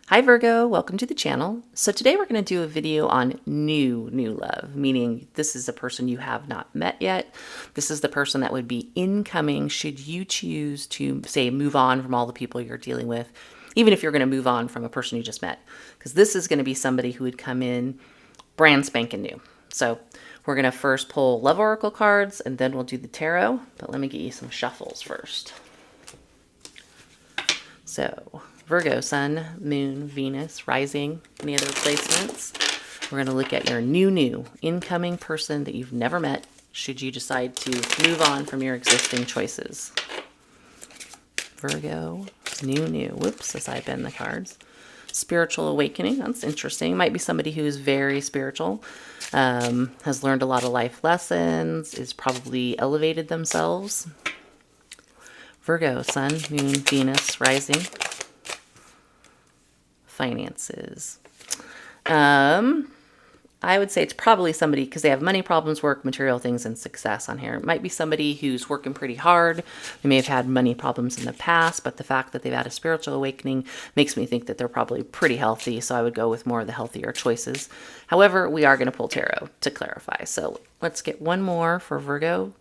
Hi Virgo, welcome to the channel. So today we're going to do a video on new love, meaning this is a person you have not met yet. This is the person that would be incoming should you choose to, say, move on from all the people you're dealing with, even if you're going to move on from a person you just met, because this is going to be somebody who would come in brand spanking new. So we're going to first pull love oracle cards and then we'll do the tarot, but let me get you some shuffles first. So Virgo, Sun, Moon, Venus, Rising, any other placements? We're going to look at your new incoming person that you've never met should you decide to move on from your existing choices. Virgo, new. Whoops, as I bend the cards. Spiritual awakening, that's interesting. Might be somebody who's very spiritual, has learned a lot of life lessons, is probably elevated themselves. Virgo, Sun, Moon, Venus, Rising. Finances. I would say it's probably somebody, because they have money problems, work, material things, and success on here. It might be somebody who's working pretty hard. They may have had money problems in the past, but the fact that they've had a spiritual awakening makes me think that they're probably pretty healthy, so I would go with more of the healthier choices. However, we are going to pull tarot to clarify. So let's get one more for Virgo.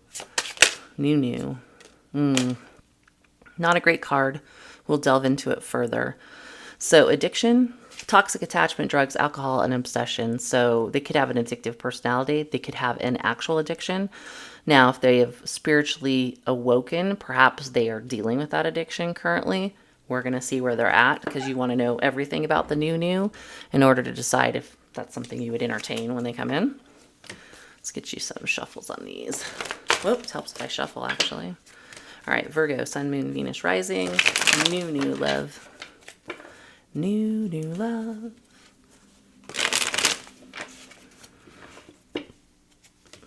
New. Not a great card. We'll delve into it further. So addiction, toxic attachment, drugs, alcohol, and obsession. So they could have an addictive personality. They could have an actual addiction. Now, if they have spiritually awoken, perhaps they are dealing with that addiction currently. We're going to see where they're at because you want to know everything about the new in order to decide if that's something you would entertain when they come in. Let's get you some shuffles on these. Whoops, helps if I shuffle actually. All right, Virgo, Sun, Moon, Venus, Rising, new love. New love.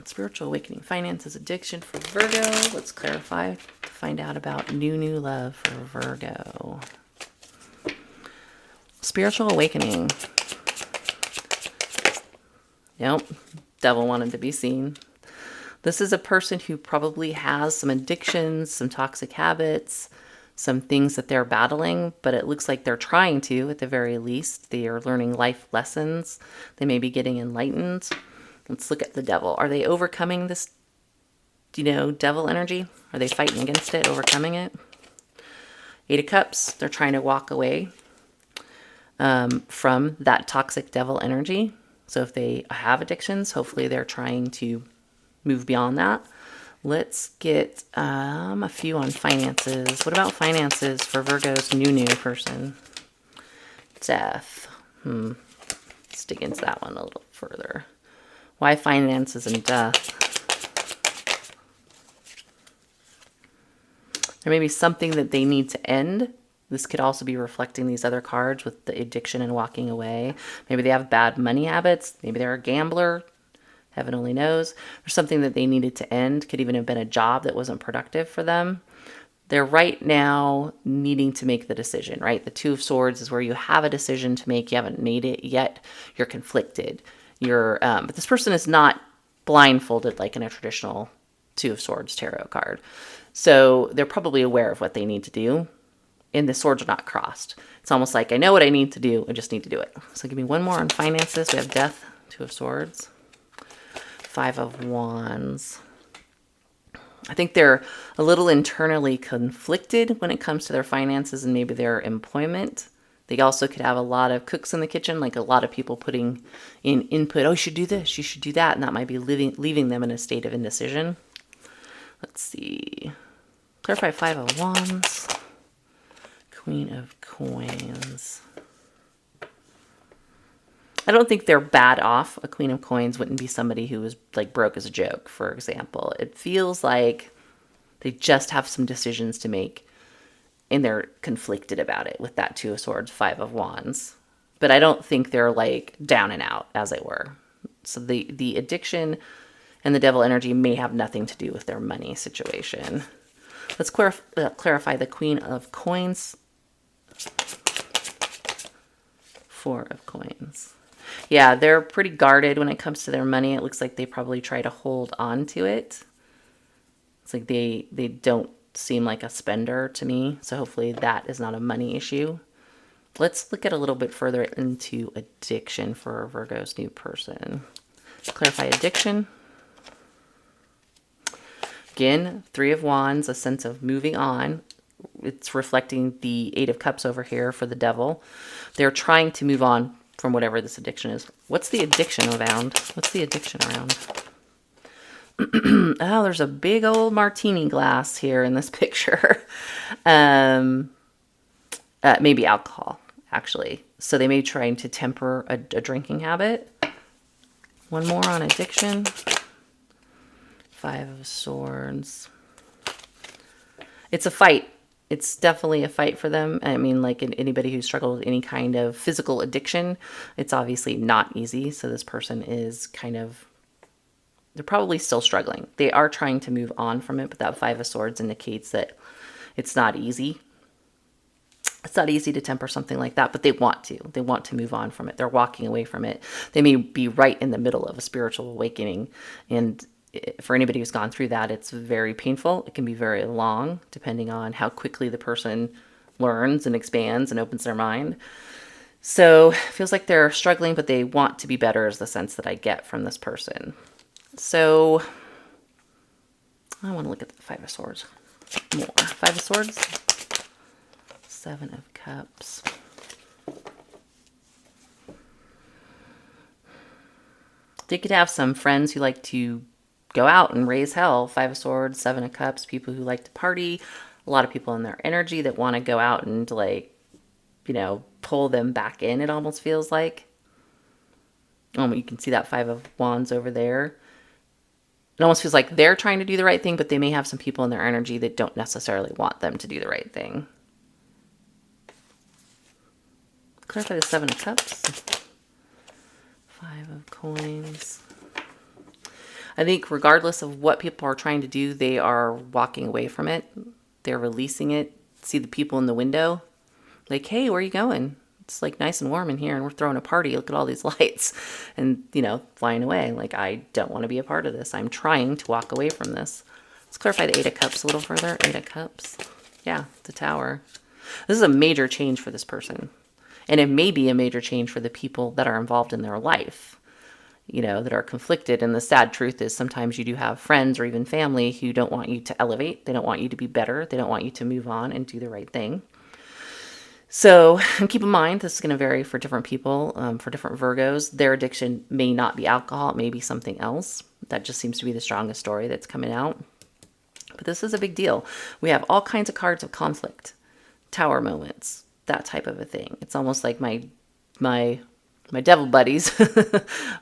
Spiritual awakening, finances, addiction for Virgo. Let's clarify to find out about new love for Virgo. Spiritual awakening. Nope, devil wanted to be seen. This is a person who probably has some addictions, some toxic habits, some things that they're battling, but it looks like they're trying to, at the very least. They are learning life lessons. They may be getting enlightened. Let's look at the devil. Are they overcoming this, devil energy? Are they fighting against it, overcoming it? Eight of Cups, they're trying to walk away from that toxic devil energy. So if they have addictions, hopefully they're trying to move beyond that. Let's get a few on finances. What about finances for Virgo's new person? Death. Let's dig into that one a little further. Why finances and death? There may be something that they need to end. This could also be reflecting these other cards with the addiction and walking away. Maybe they have bad money habits. Maybe they're a gambler. Heaven only knows. There's something that they needed to end. Could even have been a job that wasn't productive for them. They're right now needing to make the decision, right? The Two of Swords is where you have a decision to make. You haven't made it yet. You're conflicted. But this person is not blindfolded like in a traditional Two of Swords tarot card. So they're probably aware of what they need to do. And the swords are not crossed. It's almost like, I know what I need to do. I just need to do it. So give me one more on finances. We have Death, Two of Swords. Five of Wands. I think they're a little internally conflicted when it comes to their finances and maybe their employment. They also could have a lot of cooks in the kitchen, like a lot of people putting in input. Oh, you should do this, you should do that. And that might be leaving them in a state of indecision. Let's see. Clarify Five of Wands. Queen of Coins. I don't think they're bad off. A Queen of Coins wouldn't be somebody who was like broke as a joke, for example. It feels like they just have some decisions to make and they're conflicted about it with that Two of Swords, Five of Wands. But I don't think they're like down and out, as it were. So the addiction and the devil energy may have nothing to do with their money situation. Let's clarify the Queen of Coins. Four of Coins. Yeah, they're pretty guarded when it comes to their money. It looks like they probably try to hold on to it. It's like they don't seem like a spender to me. So hopefully that is not a money issue. Let's look at a little bit further into addiction for Virgo's new person. Clarify addiction. Again, Three of Wands, a sense of moving on. It's reflecting the Eight of Cups over here for the Devil. They're trying to move on from whatever this addiction is. What's the addiction around? What's the addiction around? Oh, there's a big old martini glass here in this picture. Maybe alcohol, actually. So they may be trying to temper a drinking habit. One more on addiction. Five of Swords. It's a fight. It's definitely a fight for them. I mean, like anybody who struggled with any kind of physical addiction, it's obviously not easy. So this person is kind of, they're probably still struggling. They are trying to move on from it, but that Five of Swords indicates that it's not easy. It's not easy to temper something like that, but they want to. They want to move on from it. They're walking away from it. They may be right in the middle of a spiritual awakening, and for anybody who's gone through that, it's very painful. It can be very long, depending on how quickly the person learns and expands and opens their mind. So it feels like they're struggling, but they want to be better is the sense that I get from this person. So I want to look at the Five of Swords more. Five of Swords, Seven of Cups. They could have some friends who like to go out and raise hell. Five of Swords, Seven of Cups, people who like to party. A lot of people in their energy that want to go out and, like, you know, pull them back in, it almost feels like. You can see that Five of Wands over there. It almost feels like they're trying to do the right thing, but they may have some people in their energy that don't necessarily want them to do the right thing. Clarify the Seven of Cups. Five of Coins. I think regardless of what people are trying to do, they are walking away from it. They're releasing it. See the people in the window. Like, hey, where are you going? It's like nice and warm in here and we're throwing a party. Look at all these lights. And, you know, flying away. Like, I don't want to be a part of this. I'm trying to walk away from this. Let's clarify the Eight of Cups a little further. Eight of Cups. Yeah, the Tower. This is a major change for this person. And it may be a major change for the people that are involved in their life, you know, that are conflicted. And the sad truth is sometimes you do have friends or even family who don't want you to elevate. They don't want you to be better. They don't want you to move on and do the right thing. So keep in mind, this is going to vary for different people, for different Virgos. Their addiction may not be alcohol. It may be something else. That just seems to be the strongest story that's coming out. But this is a big deal. We have all kinds of cards of conflict, Tower moments, that type of a thing. It's almost like my devil buddies,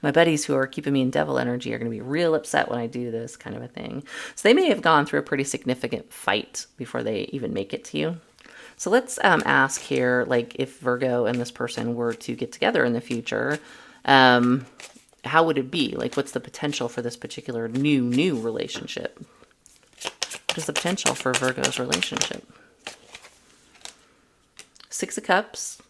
my buddies who are keeping me in devil energy are going to be real upset when I do this kind of a thing. So they may have gone through a pretty significant fight before they even make it to you. So let's ask here, like, if Virgo and this person were to get together in the future, how would it be? Like, what's the potential for this particular new relationship? What is the potential for Virgo's relationship? Six of Cups.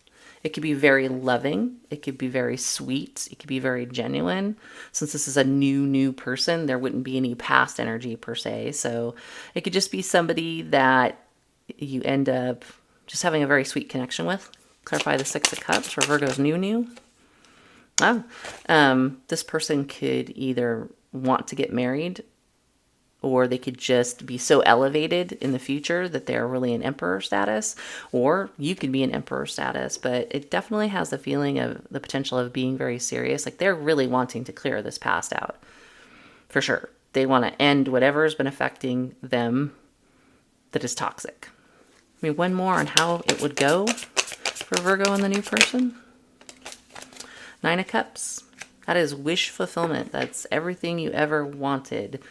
It could be very loving. It could be very sweet. It could be very genuine. Since this is a new person, there wouldn't be any past energy per se. So it could just be somebody that you end up just having a very sweet connection with. Clarify the Six of Cups for Virgo's new. This person could either want to get married, or they could just be so elevated in the future that they're really in emperor status, or you could be in emperor status, but it definitely has the feeling of the potential of being very serious. Like, they're really wanting to clear this past out, for sure. They want to end whatever's been affecting them that is toxic. I mean, one more on how it would go for Virgo and the new person. Nine of Cups. That is wish fulfillment. That's everything you ever wanted.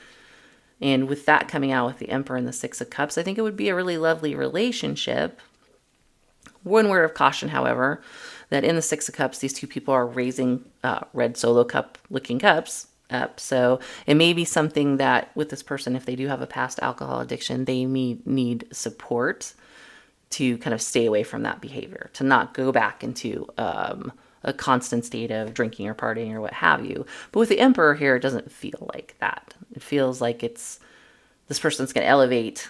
And with that coming out with the Emperor and the Six of Cups, I think it would be a really lovely relationship. One word of caution, however, that in the Six of Cups, these two people are raising red solo cup looking cups up. So it may be something that with this person, if they do have a past alcohol addiction, they need support to kind of stay away from that behavior, to not go back into a constant state of drinking or partying or what have you. But with the Emperor here, it doesn't feel like that. It feels like it's this person's going to elevate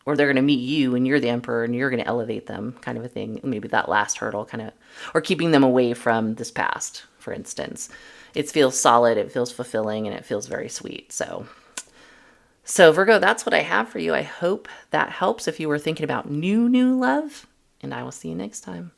or they're going to meet you and you're the emperor and you're going to elevate them, kind of a thing. Maybe that last hurdle kind of, or keeping them away from this past, for instance. It feels solid, it feels fulfilling, and it feels very sweet. So Virgo, that's what I have for you. I hope that helps if you were thinking about new love, and I will see you next time.